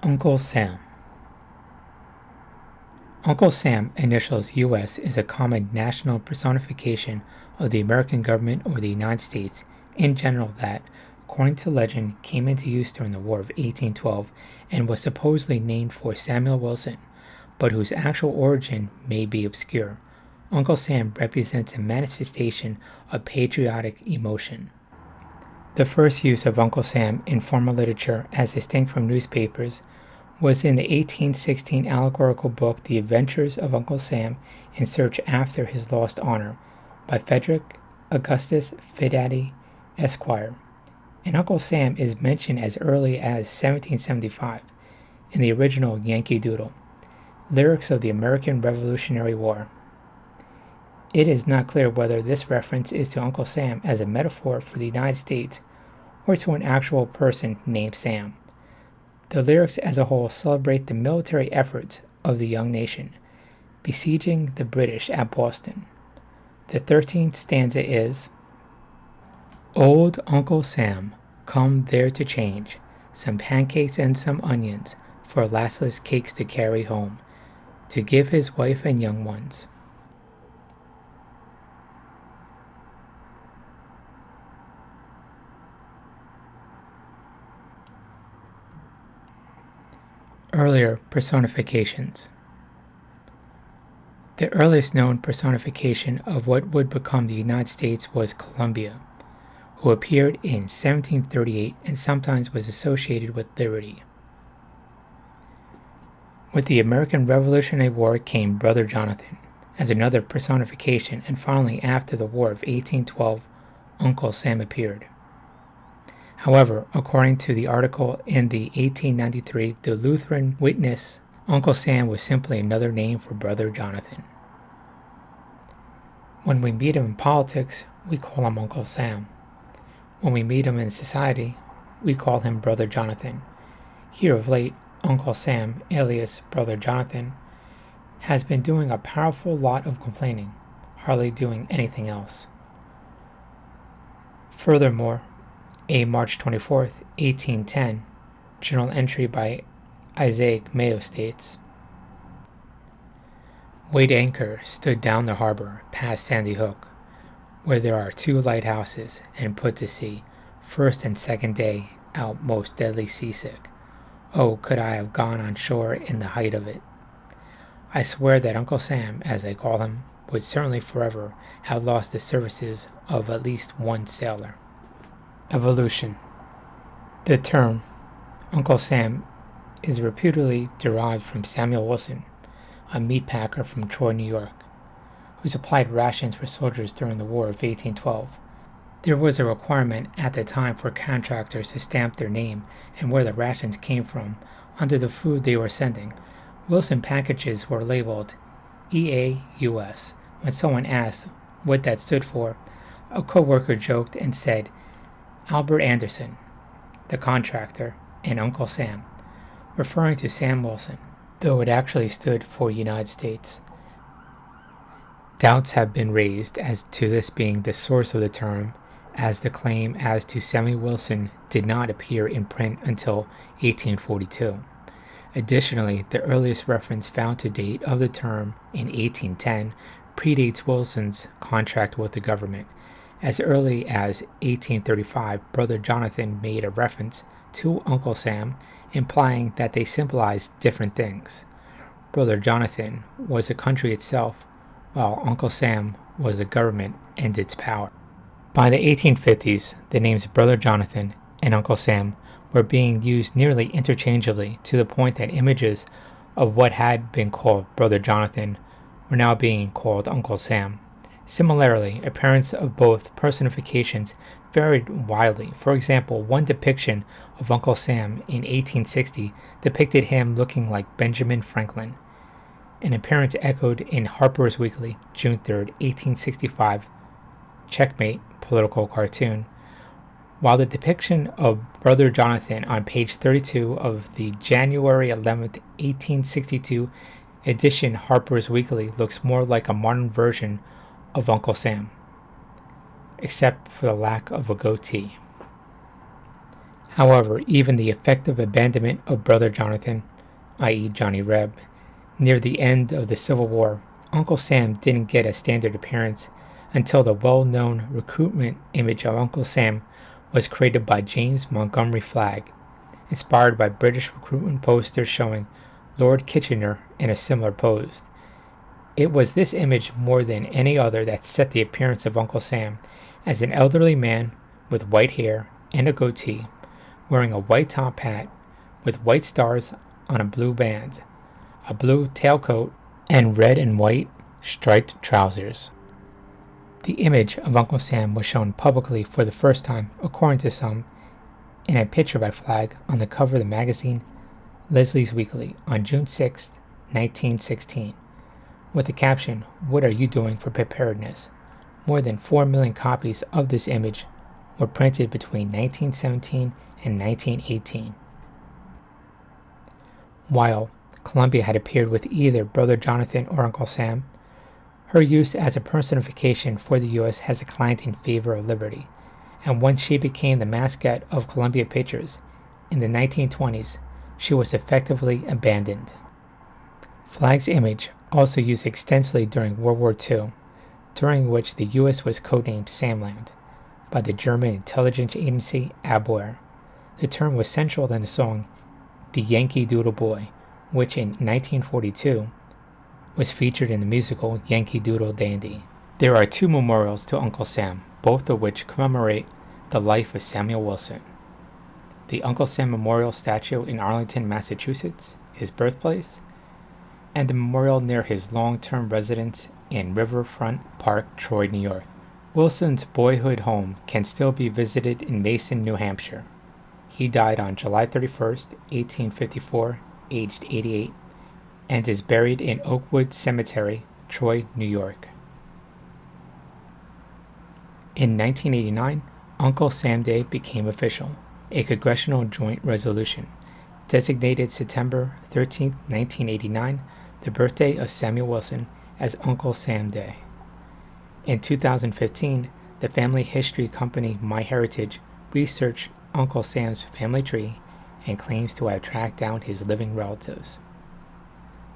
Uncle Sam. Uncle Sam, initials US, is a common national personification of the American government or the United States in general that, according to legend, came into use during the War of 1812 and was supposedly named for Samuel Wilson, but whose actual origin may be obscure. Uncle Sam represents a manifestation of patriotic emotion. The first use of Uncle Sam in formal literature, as distinct from newspapers, was in the 1816 allegorical book The Adventures of Uncle Sam in Search After His Lost Honor by Frederick Augustus Fidfaddy, Esquire. And Uncle Sam is mentioned as early as 1775 in the original Yankee Doodle, lyrics of the American Revolutionary War. It is not clear whether this reference is to Uncle Sam as a metaphor for the United States or to an actual person named Sam. The lyrics as a whole celebrate the military efforts of the young nation, besieging the British at Boston. The 13th stanza is, "Old Uncle Sam, come there to change some pancakes and some onions for lastless cakes to carry home, to give his wife and young ones." Earlier personifications. The earliest known personification of what would become the United States was Columbia, who appeared in 1738 and sometimes was associated with liberty. With the American Revolutionary War came Brother Jonathan as another personification, and finally after the War of 1812, Uncle Sam appeared. However, according to the article in the 1893 The Lutheran Witness, Uncle Sam was simply another name for Brother Jonathan. When we meet him in politics, we call him Uncle Sam. When we meet him in society, we call him Brother Jonathan. Here of late, Uncle Sam, alias Brother Jonathan, has been doing a powerful lot of complaining, hardly doing anything else. Furthermore, a March 24th, 1810, journal entry by Isaac Mayo states, "Weighed anchor stood down the harbor past Sandy Hook, where there are 2 lighthouses, and put to sea, first and second day out most deadly seasick. Oh, could I have gone on shore in the height of it. I swear that Uncle Sam, as I call him, would certainly forever have lost the services of at least one sailor." Evolution. The term Uncle Sam is reputedly derived from Samuel Wilson, a meat packer from Troy, New York, who supplied rations for soldiers during the War of 1812. There was a requirement at the time for contractors to stamp their name and where the rations came from under the food they were sending. Wilson packages were labeled EAUS. When someone asked what that stood for, a co-worker joked and said, "Albert Anderson, the contractor, and Uncle Sam," referring to Sam Wilson, though it actually stood for United States. Doubts have been raised as to this being the source of the term, as the claim as to Samuel Wilson did not appear in print until 1842. Additionally, the earliest reference found to date of the term in 1810 predates Wilson's contract with the government. As early as 1835, Brother Jonathan made a reference to Uncle Sam, implying that they symbolized different things. Brother Jonathan was the country itself, while Uncle Sam was the government and its power. By the 1850s, the names Brother Jonathan and Uncle Sam were being used nearly interchangeably, to the point that images of what had been called Brother Jonathan were now being called Uncle Sam. Similarly, appearance of both personifications varied widely. For example, one depiction of Uncle Sam in 1860 depicted him looking like Benjamin Franklin. An appearance echoed in Harper's Weekly, June 3, 1865, Checkmate political cartoon, while the depiction of Brother Jonathan on page 32 of the January 11, 1862 edition Harper's Weekly looks more like a modern version of Uncle Sam, except for the lack of a goatee. However, even the effective abandonment of Brother Jonathan, i.e. Johnny Reb, near the end of the Civil War, Uncle Sam didn't get a standard appearance until the well-known recruitment image of Uncle Sam was created by James Montgomery Flagg, inspired by British recruitment posters showing Lord Kitchener in a similar pose. It was this image more than any other that set the appearance of Uncle Sam as an elderly man with white hair and a goatee, wearing a white top hat with white stars on a blue band, a blue tailcoat, and red and white striped trousers. The image of Uncle Sam was shown publicly for the first time, according to some, in a picture by Flagg on the cover of the magazine Leslie's Weekly on June 6, 1916, with the caption, "What are you doing for preparedness?" More than 4 million copies of this image were printed between 1917 and 1918. While Columbia had appeared with either Brother Jonathan or Uncle Sam, her use as a personification for the U.S. has declined in favor of liberty, and once she became the mascot of Columbia Pictures in the 1920s, she was effectively abandoned. Flagg's image also used extensively during World War II, during which the U.S. was codenamed Samland by the German intelligence agency Abwehr. The term was central in the song The Yankee Doodle Boy, which in 1942 was featured in the musical Yankee Doodle Dandy. There are 2 memorials to Uncle Sam, both of which commemorate the life of Samuel Wilson. The Uncle Sam Memorial statue in Arlington, Massachusetts, his birthplace, and the memorial near his long-term residence in Riverfront Park, Troy, New York. Wilson's boyhood home can still be visited in Mason, New Hampshire. He died on July 31st, 1854, aged 88, and is buried in Oakwood Cemetery, Troy, New York. In 1989, Uncle Sam Day became official. A congressional joint resolution designated September 13, 1989, the birthday of Samuel Wilson, as Uncle Sam Day. In 2015, the family history company MyHeritage researched Uncle Sam's family tree and claims to have tracked down his living relatives.